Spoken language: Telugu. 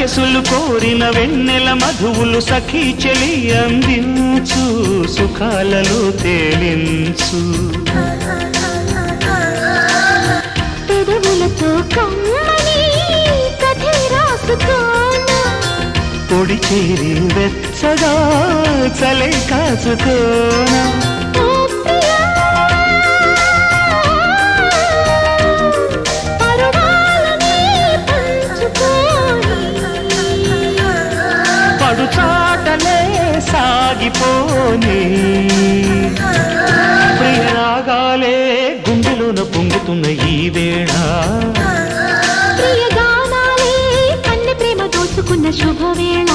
వయసులు కోరిన వెన్నెల మధువులు సఖీ చెలి అందించు, సుఖాలలో తేలించు. పెదవులతో కమ్మని కథే రాసుకోనా, పొడి చేరి వెచ్చగా చలే కాచుకోనా. పడుచాటలే సాగిపోని ప్రియరాగాలే గుండెలోన పొంగుతున్న ఈ వేళ, ప్రియ గానాలే కన్నె ప్రేమ దోచుకున్న శుభవేళ.